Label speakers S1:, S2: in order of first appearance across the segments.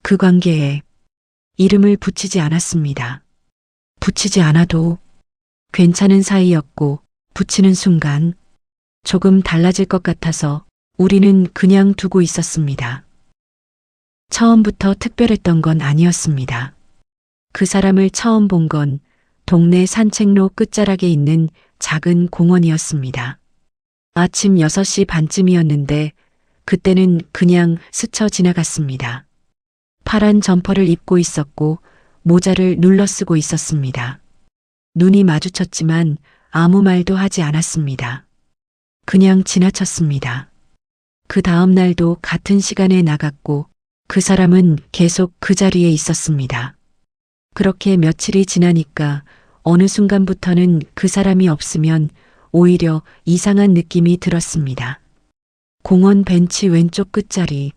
S1: 그 관계에 이름을 붙이지 않았습니다. 붙이지 않아도 괜찮은 사이였고 붙이는 순간 조금 달라질 것 같아서 우리는 그냥 두고 있었습니다. 처음부터 특별했던 건 아니었습니다. 그 사람을 처음 본 건 동네 산책로 끝자락에 있는 작은 공원이었습니다. 아침 6시 반쯤이었는데 그때는 그냥 스쳐 지나갔습니다. 파란 점퍼를 입고 있었고 모자를 눌러 쓰고 있었습니다. 눈이 마주쳤지만 아무 말도 하지 않았습니다. 그냥 지나쳤습니다. 그 다음 날도 같은 시간에 나갔고 그 사람은 계속 그 자리에 있었습니다. 그렇게 며칠이 지나니까 어느 순간부터는 그 사람이 없으면 오히려 이상한 느낌이 들었습니다. 공원 벤치 왼쪽 끝자리,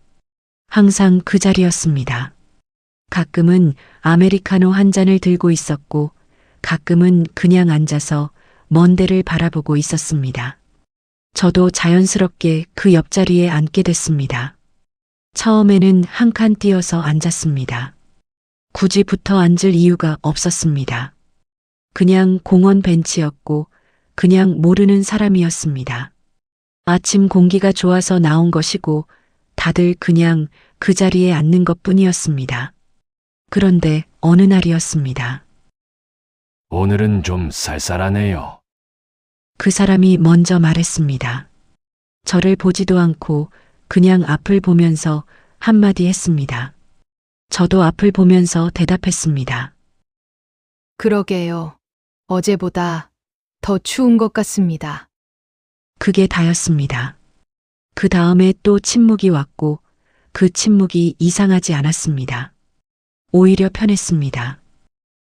S1: 항상 그 자리였습니다. 가끔은 아메리카노 한 잔을 들고 있었고 가끔은 그냥 앉아서 먼 데를 바라보고 있었습니다. 저도 자연스럽게 그 옆자리에 앉게 됐습니다. 처음에는 한 칸 띄어서 앉았습니다. 굳이 붙어 앉을 이유가 없었습니다. 그냥 공원 벤치였고 그냥 모르는 사람이었습니다. 아침 공기가 좋아서 나온 것이고 다들 그냥 그 자리에 앉는 것뿐이었습니다. 그런데 어느 날이었습니다.
S2: 오늘은 좀 쌀쌀하네요.
S1: 그 사람이 먼저 말했습니다. 저를 보지도 않고 그냥 앞을 보면서 한마디 했습니다. 저도 앞을 보면서 대답했습니다.
S3: 그러게요. 어제보다 더 추운 것 같습니다.
S1: 그게 다였습니다. 그 다음에 또 침묵이 왔고 그 침묵이 이상하지 않았습니다. 오히려 편했습니다.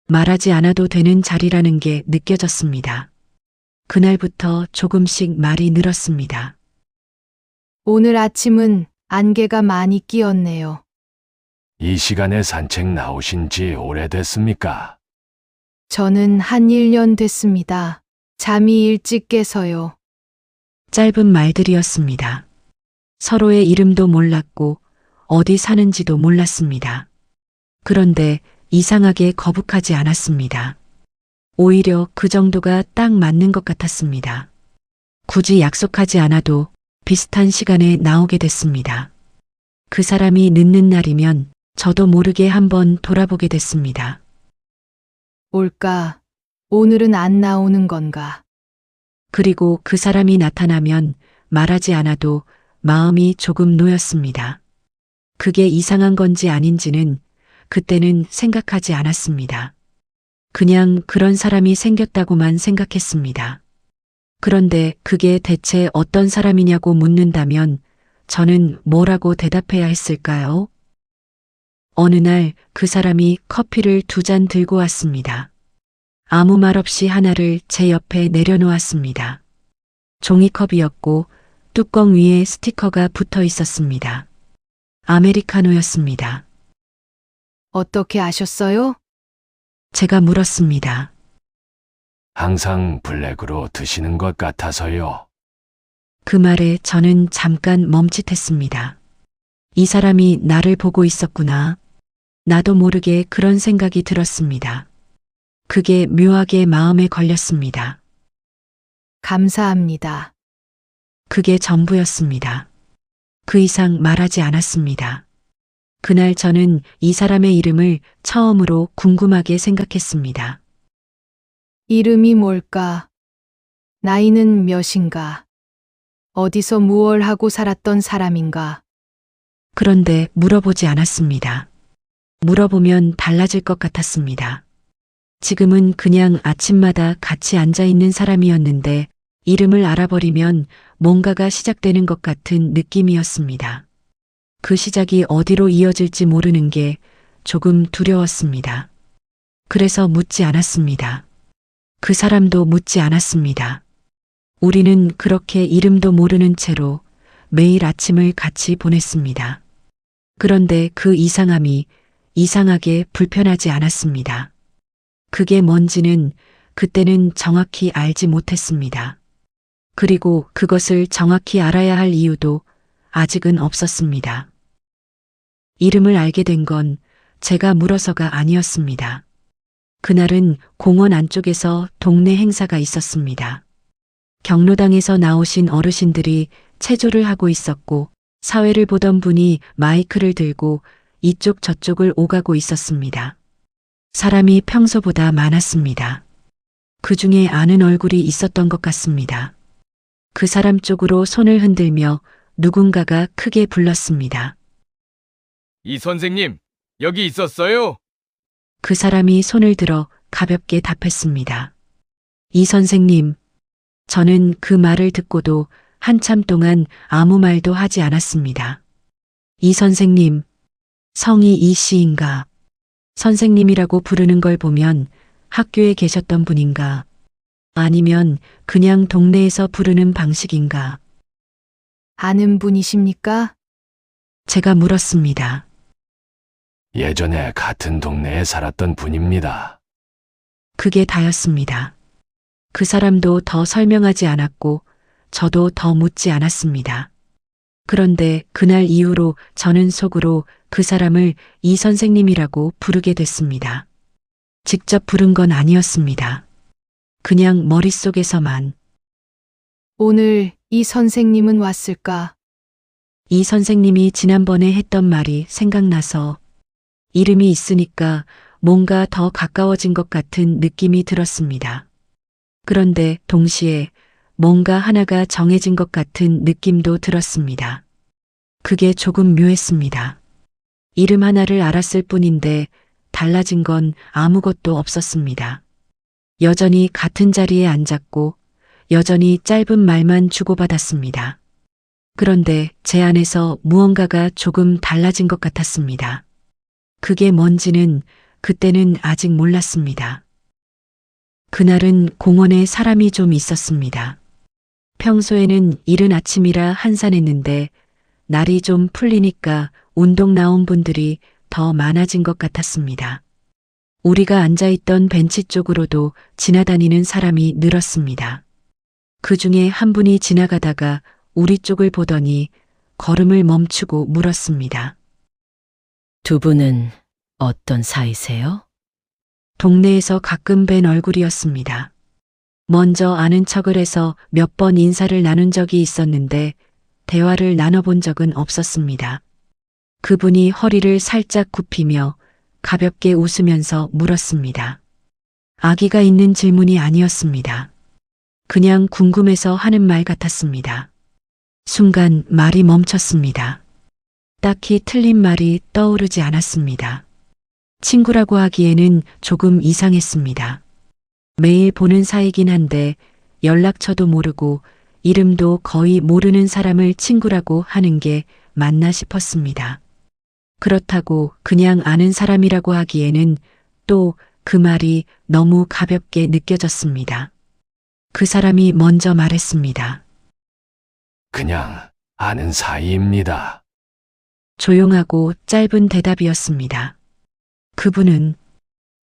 S1: 말하지 않아도 되는 자리라는 게 느껴졌습니다. 그날부터 조금씩 말이 늘었습니다.
S3: 오늘 아침은 안개가 많이 끼었네요.
S2: 이 시간에 산책 나오신 지 오래됐습니까?
S3: 저는 한 1년 됐습니다. 잠이 일찍 깨서요.
S1: 짧은 말들이었습니다. 서로의 이름도 몰랐고 어디 사는지도 몰랐습니다. 그런데 이상하게 거북하지 않았습니다. 오히려 그 정도가 딱 맞는 것 같았습니다. 굳이 약속하지 않아도 비슷한 시간에 나오게 됐습니다. 그 사람이 늦는 날이면 저도 모르게 한번 돌아보게 됐습니다.
S3: 올까? 오늘은 안 나오는 건가?
S1: 그리고 그 사람이 나타나면 말하지 않아도 마음이 조금 놓였습니다. 그게 이상한 건지 아닌지는 그때는 생각하지 않았습니다. 그냥 그런 사람이 생겼다고만 생각했습니다. 그런데 그게 대체 어떤 사람이냐고 묻는다면 저는 뭐라고 대답해야 했을까요? 어느 날 그 사람이 커피를 2잔 들고 왔습니다. 아무 말 없이 하나를 제 옆에 내려놓았습니다. 종이컵이었고 뚜껑 위에 스티커가 붙어 있었습니다. 아메리카노였습니다.
S3: 어떻게 아셨어요?
S1: 제가 물었습니다.
S2: 항상 블랙으로 드시는 것 같아서요.
S1: 그 말에 저는 잠깐 멈칫했습니다. 이 사람이 나를 보고 있었구나. 나도 모르게 그런 생각이 들었습니다. 그게 묘하게 마음에 걸렸습니다.
S3: 감사합니다.
S1: 그게 전부였습니다. 그 이상 말하지 않았습니다. 그날 저는 이 사람의 이름을 처음으로 궁금하게 생각했습니다.
S3: 이름이 뭘까? 나이는 몇인가? 어디서 무얼 하고 살았던 사람인가?
S1: 그런데 물어보지 않았습니다. 물어보면 달라질 것 같았습니다. 지금은 그냥 아침마다 같이 앉아 있는 사람이었는데 이름을 알아버리면 뭔가가 시작되는 것 같은 느낌이었습니다. 그 시작이 어디로 이어질지 모르는 게 조금 두려웠습니다. 그래서 묻지 않았습니다. 그 사람도 묻지 않았습니다. 우리는 그렇게 이름도 모르는 채로 매일 아침을 같이 보냈습니다. 그런데 그 이상함이 이상하게 불편하지 않았습니다. 그게 뭔지는 그때는 정확히 알지 못했습니다. 그리고 그것을 정확히 알아야 할 이유도 아직은 없었습니다. 이름을 알게 된 건 제가 물어서가 아니었습니다. 그날은 공원 안쪽에서 동네 행사가 있었습니다. 경로당에서 나오신 어르신들이 체조를 하고 있었고 사회를 보던 분이 마이크를 들고 이쪽 저쪽을 오가고 있었습니다. 사람이 평소보다 많았습니다. 그 중에 아는 얼굴이 있었던 것 같습니다. 그 사람 쪽으로 손을 흔들며 누군가가 크게 불렀습니다.
S4: 이 선생님, 여기 있었어요?
S1: 그 사람이 손을 들어 가볍게 답했습니다. 이 선생님, 저는 그 말을 듣고도 한참 동안 아무 말도 하지 않았습니다. 이 선생님, 성이 이 씨인가? 선생님이라고 부르는 걸 보면 학교에 계셨던 분인가? 아니면 그냥 동네에서 부르는 방식인가?
S3: 아는 분이십니까?
S1: 제가 물었습니다.
S2: 예전에 같은 동네에 살았던 분입니다.
S1: 그게 다였습니다. 그 사람도 더 설명하지 않았고 저도 더 묻지 않았습니다. 그런데 그날 이후로 저는 속으로 그 사람을 이 선생님이라고 부르게 됐습니다. 직접 부른 건 아니었습니다. 그냥 머릿속에서만
S3: 오늘 이 선생님은 왔을까?
S1: 이 선생님이 지난번에 했던 말이 생각나서 이름이 있으니까 뭔가 더 가까워진 것 같은 느낌이 들었습니다. 그런데 동시에 뭔가 하나가 정해진 것 같은 느낌도 들었습니다. 그게 조금 묘했습니다. 이름 하나를 알았을 뿐인데 달라진 건 아무것도 없었습니다. 여전히 같은 자리에 앉았고 여전히 짧은 말만 주고받았습니다. 그런데 제 안에서 무언가가 조금 달라진 것 같았습니다. 그게 뭔지는 그때는 아직 몰랐습니다. 그날은 공원에 사람이 좀 있었습니다. 평소에는 이른 아침이라 한산했는데 날이 좀 풀리니까 운동 나온 분들이 더 많아진 것 같았습니다. 우리가 앉아있던 벤치 쪽으로도 지나다니는 사람이 늘었습니다. 그 중에 한 분이 지나가다가 우리 쪽을 보더니 걸음을 멈추고 물었습니다.
S5: 두 분은 어떤 사이세요?
S1: 동네에서 가끔 뵌 얼굴이었습니다. 먼저 아는 척을 해서 몇 번 인사를 나눈 적이 있었는데 대화를 나눠본 적은 없었습니다. 그분이 허리를 살짝 굽히며 가볍게 웃으면서 물었습니다. 아기가 있는 질문이 아니었습니다. 그냥 궁금해서 하는 말 같았습니다. 순간 말이 멈췄습니다. 딱히 틀린 말이 떠오르지 않았습니다. 친구라고 하기에는 조금 이상했습니다. 매일 보는 사이긴 한데 연락처도 모르고 이름도 거의 모르는 사람을 친구라고 하는 게 맞나 싶었습니다. 그렇다고 그냥 아는 사람이라고 하기에는 또 그 말이 너무 가볍게 느껴졌습니다. 그 사람이 먼저 말했습니다.
S2: 그냥 아는 사이입니다.
S1: 조용하고 짧은 대답이었습니다. 그분은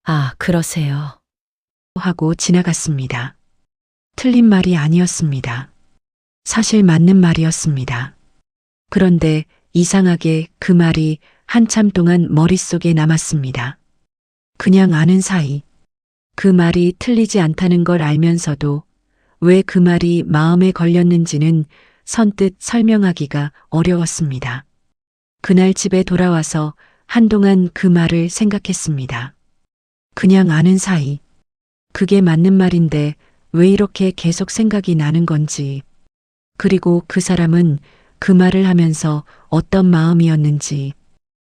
S5: 아, 그러세요.
S1: 하고 지나갔습니다. 틀린 말이 아니었습니다. 사실 맞는 말이었습니다. 그런데 이상하게 그 말이 한참 동안 머릿속에 남았습니다. 그냥 아는 사이. 그 말이 틀리지 않다는 걸 알면서도 왜 그 말이 마음에 걸렸는지는 선뜻 설명하기가 어려웠습니다. 그날 집에 돌아와서 한동안 그 말을 생각했습니다. 그냥 아는 사이. 그게 맞는 말인데 왜 이렇게 계속 생각이 나는 건지. 그리고 그 사람은 그 말을 하면서 어떤 마음이었는지.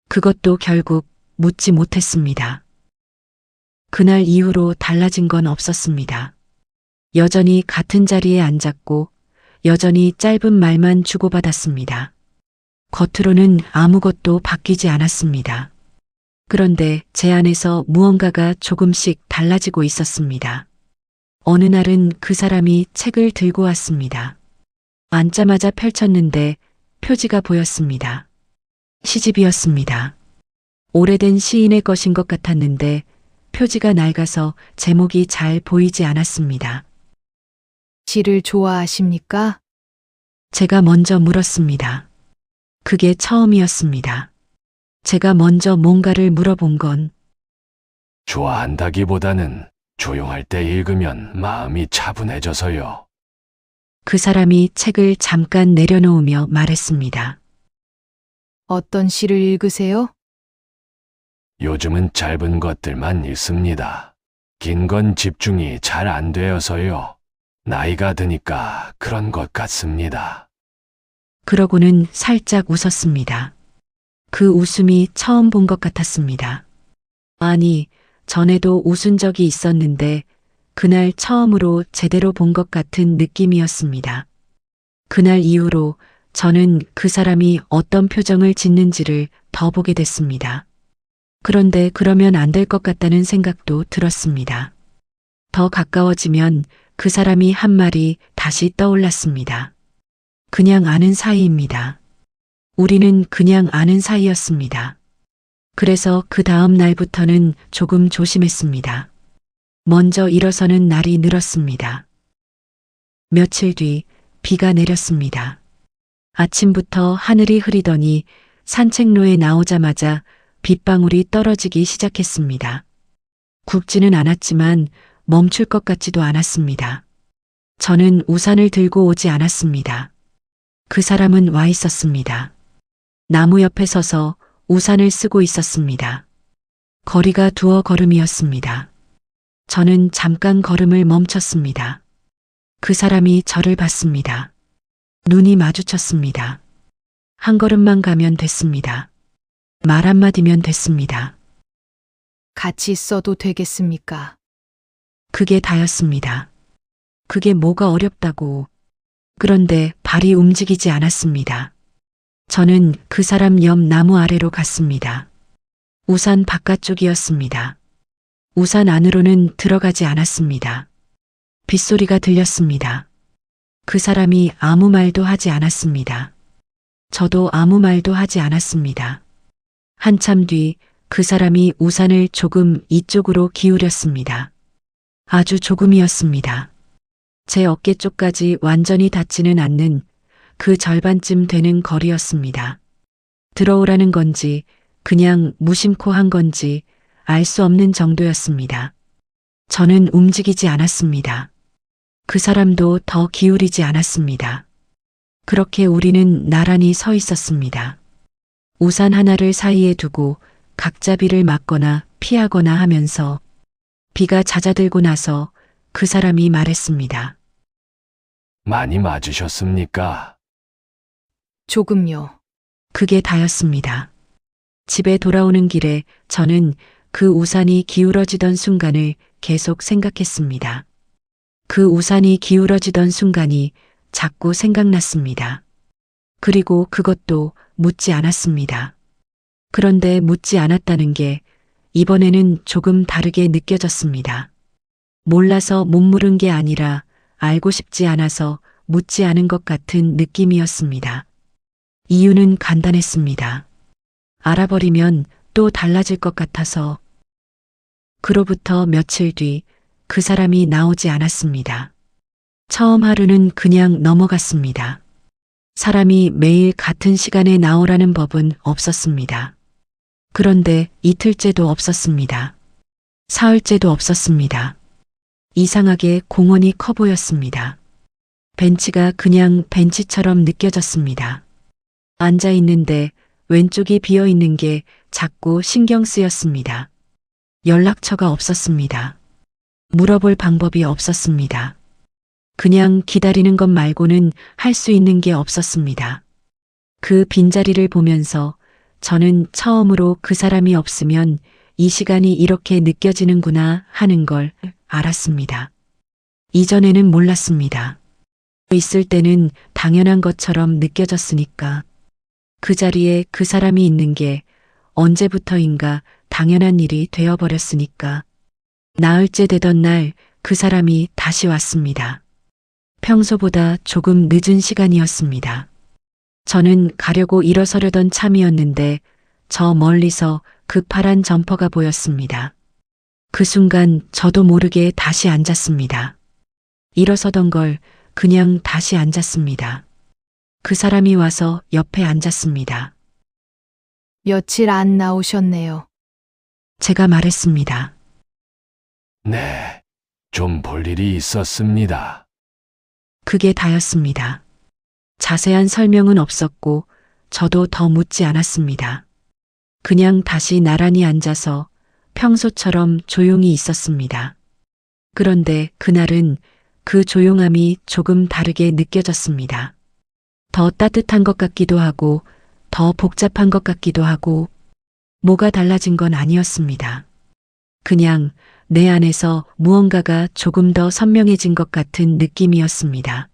S1: 그것도 결국 묻지 못했습니다. 그날 이후로 달라진 건 없었습니다. 여전히 같은 자리에 앉았고 여전히 짧은 말만 주고받았습니다. 겉으로는 아무것도 바뀌지 않았습니다. 그런데 제 안에서 무언가가 조금씩 달라지고 있었습니다. 어느 날은 그 사람이 책을 들고 왔습니다. 앉자마자 펼쳤는데 표지가 보였습니다. 시집이었습니다. 오래된 시인의 것인 것 같았는데 표지가 낡아서 제목이 잘 보이지 않았습니다.
S3: 시를 좋아하십니까?
S1: 제가 먼저 물었습니다. 그게 처음이었습니다. 제가 먼저 뭔가를 물어본 건
S2: 좋아한다기보다는 조용할 때 읽으면 마음이 차분해져서요.
S1: 그 사람이 책을 잠깐 내려놓으며 말했습니다.
S3: 어떤 시를 읽으세요?
S2: 요즘은 짧은 것들만 읽습니다. 긴 건 집중이 잘 안 되어서요. 나이가 드니까 그런 것 같습니다.
S1: 그러고는 살짝 웃었습니다. 그 웃음이 처음 본 것 같았습니다. 아니, 전에도 웃은 적이 있었는데 그날 처음으로 제대로 본 것 같은 느낌이었습니다. 그날 이후로 저는 그 사람이 어떤 표정을 짓는지를 더 보게 됐습니다. 그런데 그러면 안 될 것 같다는 생각도 들었습니다. 더 가까워지면 그 사람이 한 말이 다시 떠올랐습니다. 그냥 아는 사이입니다. 우리는 그냥 아는 사이였습니다. 그래서 그 다음 날부터는 조금 조심했습니다. 먼저 일어서는 날이 늘었습니다. 며칠 뒤 비가 내렸습니다. 아침부터 하늘이 흐리더니 산책로에 나오자마자 빗방울이 떨어지기 시작했습니다. 굵지는 않았지만 멈출 것 같지도 않았습니다. 저는 우산을 들고 오지 않았습니다. 그 사람은 와 있었습니다. 나무 옆에 서서 우산을 쓰고 있었습니다. 거리가 두어 걸음이었습니다. 저는 잠깐 걸음을 멈췄습니다. 그 사람이 저를 봤습니다. 눈이 마주쳤습니다. 한 걸음만 가면 됐습니다. 말 한마디면 됐습니다.
S3: 같이 있어도 되겠습니까?
S1: 그게 다였습니다. 그게 뭐가 어렵다고. 그런데 발이 움직이지 않았습니다. 저는 그 사람 옆 나무 아래로 갔습니다. 우산 바깥쪽이었습니다. 우산 안으로는 들어가지 않았습니다. 빗소리가 들렸습니다. 그 사람이 아무 말도 하지 않았습니다. 저도 아무 말도 하지 않았습니다. 한참 뒤 그 사람이 우산을 조금 이쪽으로 기울였습니다. 아주 조금이었습니다. 제 어깨 쪽까지 완전히 닿지는 않는 그 절반쯤 되는 거리였습니다. 들어오라는 건지 그냥 무심코 한 건지 알 수 없는 정도였습니다. 저는 움직이지 않았습니다. 그 사람도 더 기울이지 않았습니다. 그렇게 우리는 나란히 서 있었습니다. 우산 하나를 사이에 두고 각자 비를 맞거나 피하거나 하면서 비가 잦아들고 나서 그 사람이 말했습니다.
S2: 많이 맞으셨습니까?
S3: 조금요.
S1: 그게 다였습니다. 집에 돌아오는 길에 저는 그 우산이 기울어지던 순간을 계속 생각했습니다. 그 우산이 기울어지던 순간이 자꾸 생각났습니다. 그리고 그것도 묻지 않았습니다. 그런데 묻지 않았다는 게 이번에는 조금 다르게 느껴졌습니다. 몰라서 못 물은 게 아니라 알고 싶지 않아서 묻지 않은 것 같은 느낌이었습니다. 이유는 간단했습니다. 알아버리면 또 달라질 것 같아서. 그로부터 며칠 뒤 그 사람이 나오지 않았습니다. 처음 하루는 그냥 넘어갔습니다. 사람이 매일 같은 시간에 나오라는 법은 없었습니다. 그런데 이틀째도 없었습니다. 사흘째도 없었습니다. 이상하게 공원이 커 보였습니다. 벤치가 그냥 벤치처럼 느껴졌습니다. 앉아 있는데 왼쪽이 비어 있는 게 자꾸 신경 쓰였습니다. 연락처가 없었습니다. 물어볼 방법이 없었습니다. 그냥 기다리는 것 말고는 할 수 있는 게 없었습니다. 그 빈자리를 보면서 저는 처음으로 그 사람이 없으면 이 시간이 이렇게 느껴지는구나 하는 걸 알았습니다. 이전에는 몰랐습니다. 있을 때는 당연한 것처럼 느껴졌으니까. 그 자리에 그 사람이 있는 게 언제부터인가 당연한 일이 되어버렸으니까. 나흘째 되던 날 그 사람이 다시 왔습니다. 평소보다 조금 늦은 시간이었습니다. 저는 가려고 일어서려던 참이었는데 저 멀리서 그 파란 점퍼가 보였습니다. 그 순간 저도 모르게 다시 앉았습니다. 일어서던 걸 그냥 다시 앉았습니다. 그 사람이 와서 옆에 앉았습니다.
S3: 며칠 안 나오셨네요.
S1: 제가 말했습니다.
S2: 네, 좀 볼 일이 있었습니다.
S1: 그게 다였습니다. 자세한 설명은 없었고 저도 더 묻지 않았습니다. 그냥 다시 나란히 앉아서 평소처럼 조용히 있었습니다. 그런데 그날은 그 조용함이 조금 다르게 느껴졌습니다. 더 따뜻한 것 같기도 하고 더 복잡한 것 같기도 하고 뭐가 달라진 건 아니었습니다. 그냥 내 안에서 무언가가 조금 더 선명해진 것 같은 느낌이었습니다.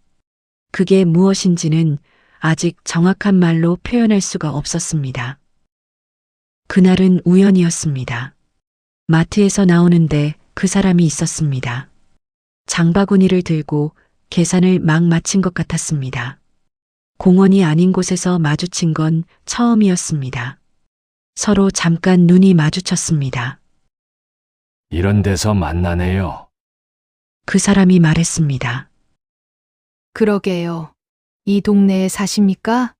S1: 그게 무엇인지는 아직 정확한 말로 표현할 수가 없었습니다. 그날은 우연이었습니다. 마트에서 나오는데 그 사람이 있었습니다. 장바구니를 들고 계산을 막 마친 것 같았습니다. 공원이 아닌 곳에서 마주친 건 처음이었습니다. 서로 잠깐 눈이 마주쳤습니다.
S2: 이런 데서 만나네요.
S1: 그 사람이 말했습니다.
S3: 그러게요. 이 동네에 사십니까?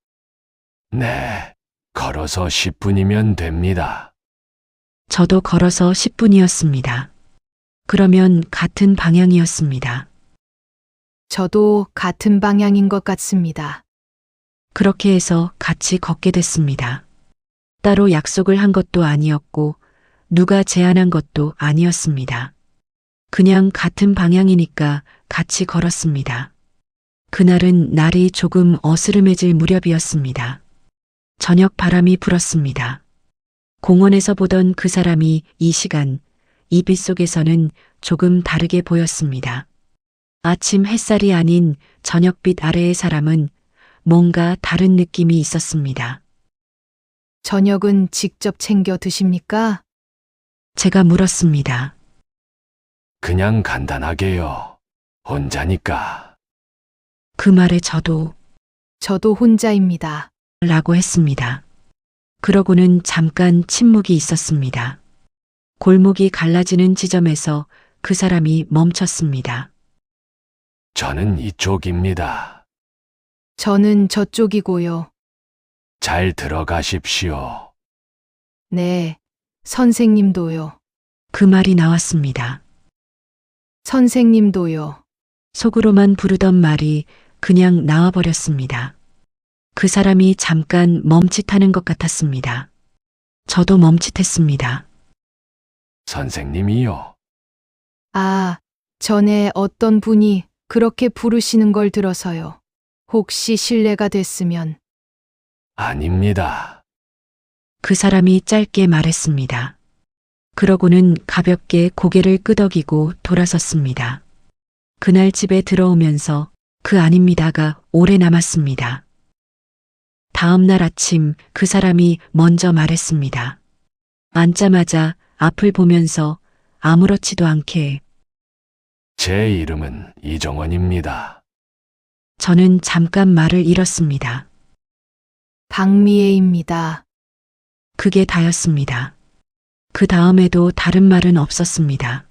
S2: 네, 걸어서 10분이면 됩니다.
S1: 저도 걸어서 10분이었습니다. 그러면 같은 방향이었습니다.
S3: 저도 같은 방향인 것 같습니다.
S1: 그렇게 해서 같이 걷게 됐습니다. 따로 약속을 한 것도 아니었고 누가 제안한 것도 아니었습니다. 그냥 같은 방향이니까 같이 걸었습니다. 그날은 날이 조금 어스름해질 무렵이었습니다. 저녁 바람이 불었습니다. 공원에서 보던 그 사람이 이 시간, 이 빛 속에서는 조금 다르게 보였습니다. 아침 햇살이 아닌 저녁빛 아래의 사람은 뭔가 다른 느낌이 있었습니다.
S3: 저녁은 직접 챙겨 드십니까?
S1: 제가 물었습니다.
S2: 그냥 간단하게요. 혼자니까.
S1: 그 말에 저도
S3: 저도 혼자입니다.
S1: 라고 했습니다. 그러고는 잠깐 침묵이 있었습니다. 골목이 갈라지는 지점에서 그 사람이 멈췄습니다.
S2: 저는 이쪽입니다.
S3: 저는 저쪽이고요.
S2: 잘 들어가십시오.
S3: 네, 선생님도요.
S1: 그 말이 나왔습니다.
S3: 선생님도요.
S1: 속으로만 부르던 말이 그냥 나와버렸습니다. 그 사람이 잠깐 멈칫하는 것 같았습니다. 저도 멈칫했습니다.
S2: 선생님이요.
S3: 아, 전에 어떤 분이 그렇게 부르시는 걸 들어서요. 혹시 실례가 됐으면
S2: 아닙니다.
S1: 그 사람이 짧게 말했습니다. 그러고는 가볍게 고개를 끄덕이고 돌아섰습니다. 그날 집에 들어오면서 그 아닙니다가 오래 남았습니다. 다음 날 아침 그 사람이 먼저 말했습니다. 앉자마자 앞을 보면서 아무렇지도 않게
S2: 제 이름은 이정원입니다.
S1: 저는 잠깐 말을 잃었습니다.
S3: 박미애입니다.
S1: 그게 다였습니다. 그 다음에도 다른 말은 없었습니다.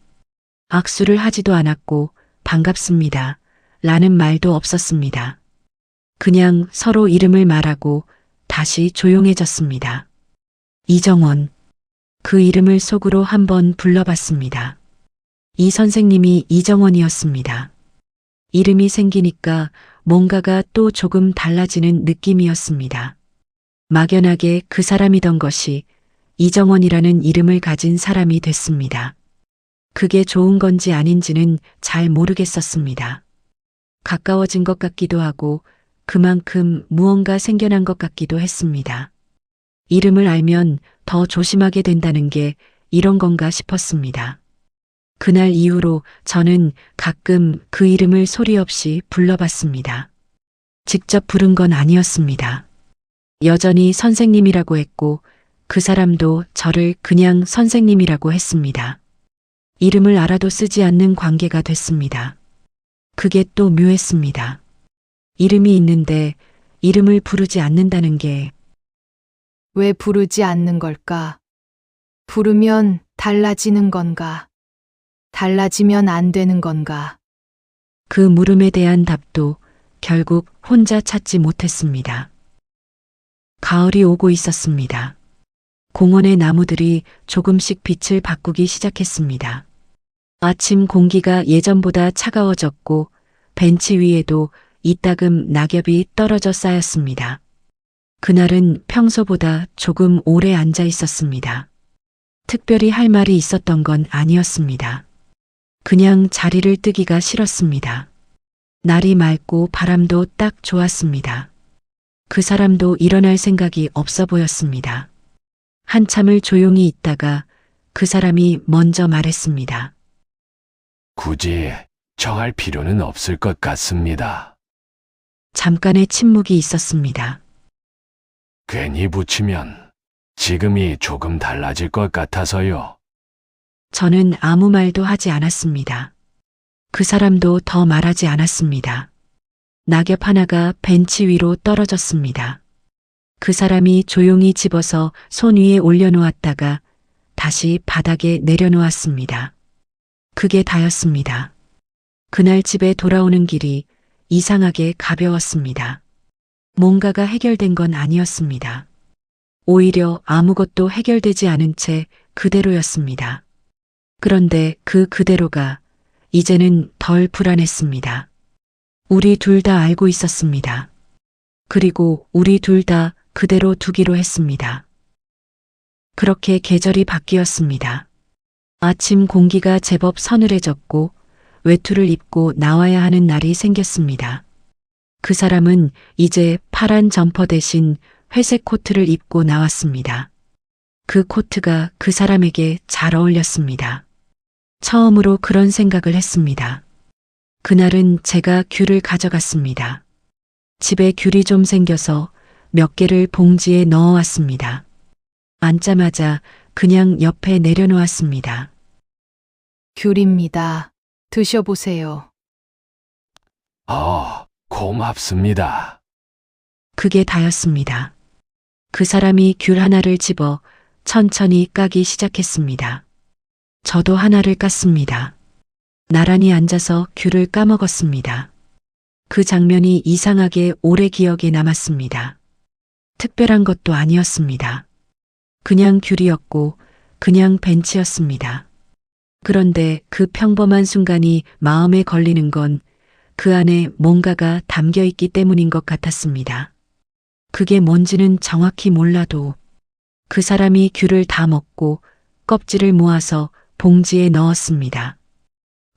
S1: 악수를 하지도 않았고 반갑습니다. 라는 말도 없었습니다. 그냥 서로 이름을 말하고 다시 조용해졌습니다. 이정원. 그 이름을 속으로 한번 불러봤습니다. 이 선생님이 이정원이었습니다. 이름이 생기니까 뭔가가 또 조금 달라지는 느낌이었습니다. 막연하게 그 사람이던 것이 이정원이라는 이름을 가진 사람이 됐습니다. 그게 좋은 건지 아닌지는 잘 모르겠었습니다. 가까워진 것 같기도 하고 그만큼 무언가 생겨난 것 같기도 했습니다. 이름을 알면 더 조심하게 된다는 게 이런 건가 싶었습니다. 그날 이후로 저는 가끔 그 이름을 소리 없이 불러봤습니다. 직접 부른 건 아니었습니다. 여전히 선생님이라고 했고 그 사람도 저를 그냥 선생님이라고 했습니다. 이름을 알아도 쓰지 않는 관계가 됐습니다. 그게 또 묘했습니다. 이름이 있는데 이름을 부르지 않는다는 게
S3: 왜 부르지 않는 걸까? 부르면 달라지는 건가? 달라지면 안 되는 건가?
S1: 그 물음에 대한 답도 결국 혼자 찾지 못했습니다. 가을이 오고 있었습니다. 공원의 나무들이 조금씩 빛을 바꾸기 시작했습니다. 아침 공기가 예전보다 차가워졌고 벤치 위에도 이따금 낙엽이 떨어져 쌓였습니다. 그날은 평소보다 조금 오래 앉아 있었습니다. 특별히 할 말이 있었던 건 아니었습니다. 그냥 자리를 뜨기가 싫었습니다. 날이 맑고 바람도 딱 좋았습니다. 그 사람도 일어날 생각이 없어 보였습니다. 한참을 조용히 있다가 그 사람이 먼저 말했습니다.
S2: 굳이 정할 필요는 없을 것 같습니다.
S1: 잠깐의 침묵이 있었습니다.
S2: 괜히 붙이면 지금이 조금 달라질 것 같아서요.
S1: 저는 아무 말도 하지 않았습니다. 그 사람도 더 말하지 않았습니다. 낙엽 하나가 벤치 위로 떨어졌습니다. 그 사람이 조용히 집어서 손 위에 올려놓았다가 다시 바닥에 내려놓았습니다. 그게 다였습니다. 그날 집에 돌아오는 길이 이상하게 가벼웠습니다. 뭔가가 해결된 건 아니었습니다. 오히려 아무것도 해결되지 않은 채 그대로였습니다. 그런데 그 그대로가 이제는 덜 불안했습니다. 우리 둘 다 알고 있었습니다. 그리고 우리 둘 다 그대로 두기로 했습니다. 그렇게 계절이 바뀌었습니다. 아침 공기가 제법 서늘해졌고 외투를 입고 나와야 하는 날이 생겼습니다. 그 사람은 이제 파란 점퍼 대신 회색 코트를 입고 나왔습니다. 그 코트가 그 사람에게 잘 어울렸습니다. 처음으로 그런 생각을 했습니다. 그날은 제가 귤을 가져갔습니다. 집에 귤이 좀 생겨서 몇 개를 봉지에 넣어왔습니다. 앉자마자 그냥 옆에 내려놓았습니다.
S3: 귤입니다. 드셔보세요.
S2: 고맙습니다.
S1: 그게 다였습니다. 그 사람이 귤 하나를 집어 천천히 까기 시작했습니다. 저도 하나를 깠습니다. 나란히 앉아서 귤을 까먹었습니다. 그 장면이 이상하게 오래 기억에 남았습니다. 특별한 것도 아니었습니다. 그냥 귤이었고 그냥 벤치였습니다. 그런데 그 평범한 순간이 마음에 걸리는 건 그 안에 뭔가가 담겨 있기 때문인 것 같았습니다. 그게 뭔지는 정확히 몰라도 그 사람이 귤을 다 먹고 껍질을 모아서 봉지에 넣었습니다.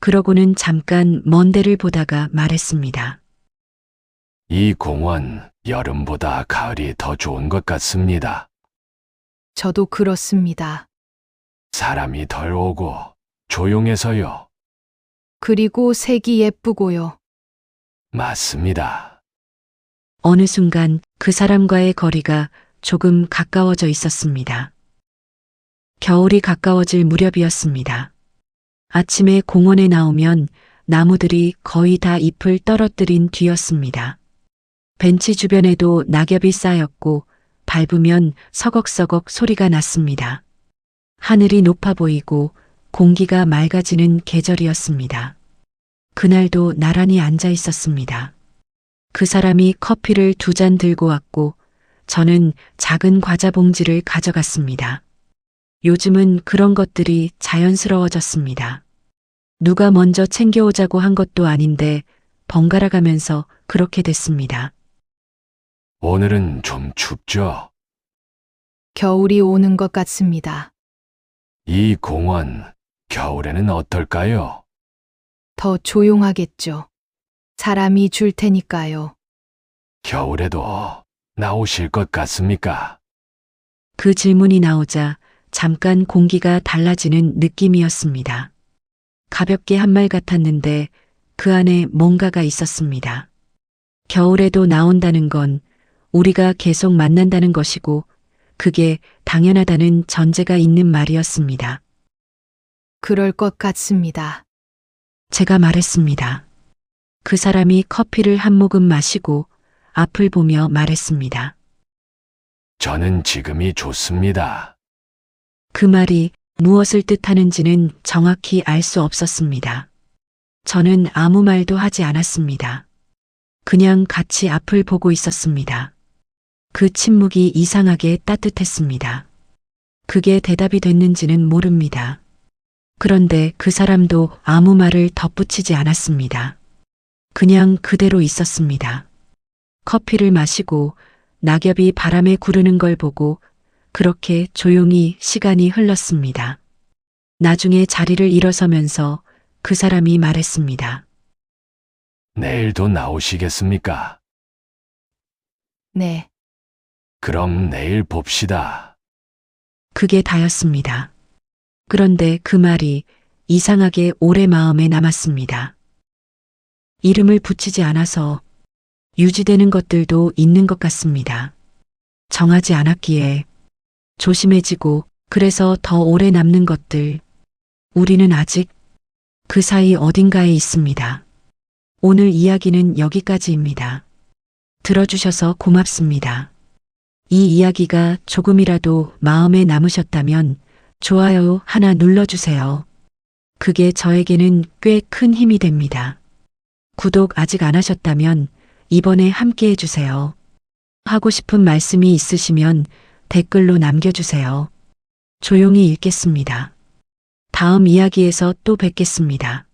S1: 그러고는 잠깐 먼 데를 보다가 말했습니다.
S2: 이 공원 여름보다 가을이 더 좋은 것 같습니다.
S3: 저도 그렇습니다.
S2: 사람이 덜 오고 조용해서요.
S3: 그리고 색이 예쁘고요.
S2: 맞습니다.
S1: 어느 순간 그 사람과의 거리가 조금 가까워져 있었습니다. 겨울이 가까워질 무렵이었습니다. 아침에 공원에 나오면 나무들이 거의 다 잎을 떨어뜨린 뒤였습니다. 벤치 주변에도 낙엽이 쌓였고 밟으면 서걱서걱 소리가 났습니다. 하늘이 높아 보이고 공기가 맑아지는 계절이었습니다. 그날도 나란히 앉아 있었습니다. 그 사람이 커피를 2잔 들고 왔고 저는 작은 과자 봉지를 가져갔습니다. 요즘은 그런 것들이 자연스러워졌습니다. 누가 먼저 챙겨오자고 한 것도 아닌데 번갈아 가면서 그렇게 됐습니다.
S2: 오늘은 좀 춥죠?
S3: 겨울이 오는 것 같습니다.
S2: 이 공원 겨울에는 어떨까요?
S3: 더 조용하겠죠. 사람이 줄 테니까요.
S2: 겨울에도 나오실 것 같습니까?
S1: 그 질문이 나오자 잠깐 공기가 달라지는 느낌이었습니다. 가볍게 한 말 같았는데 그 안에 뭔가가 있었습니다. 겨울에도 나온다는 건 우리가 계속 만난다는 것이고 그게 당연하다는 전제가 있는 말이었습니다.
S3: 그럴 것 같습니다.
S1: 제가 말했습니다. 그 사람이 커피를 한 모금 마시고 앞을 보며 말했습니다.
S2: 저는 지금이 좋습니다.
S1: 그 말이 무엇을 뜻하는지는 정확히 알 수 없었습니다. 저는 아무 말도 하지 않았습니다. 그냥 같이 앞을 보고 있었습니다. 그 침묵이 이상하게 따뜻했습니다. 그게 대답이 됐는지는 모릅니다. 그런데 그 사람도 아무 말을 덧붙이지 않았습니다. 그냥 그대로 있었습니다. 커피를 마시고 낙엽이 바람에 구르는 걸 보고 그렇게 조용히 시간이 흘렀습니다. 나중에 자리를 일어서면서 그 사람이 말했습니다.
S2: 내일도 나오시겠습니까?
S3: 네,
S2: 그럼 내일 봅시다.
S1: 그게 다였습니다. 그런데 그 말이 이상하게 오래 마음에 남았습니다. 이름을 붙이지 않아서 유지되는 것들도 있는 것 같습니다. 정하지 않았기에 조심해지고 그래서 더 오래 남는 것들. 우리는 아직 그 사이 어딘가에 있습니다. 오늘 이야기는 여기까지입니다. 들어주셔서 고맙습니다. 이 이야기가 조금이라도 마음에 남으셨다면 좋아요 하나 눌러주세요. 그게 저에게는 꽤 큰 힘이 됩니다. 구독 아직 안 하셨다면 이번에 함께 해주세요. 하고 싶은 말씀이 있으시면 댓글로 남겨주세요. 조용히 읽겠습니다. 다음 이야기에서 또 뵙겠습니다.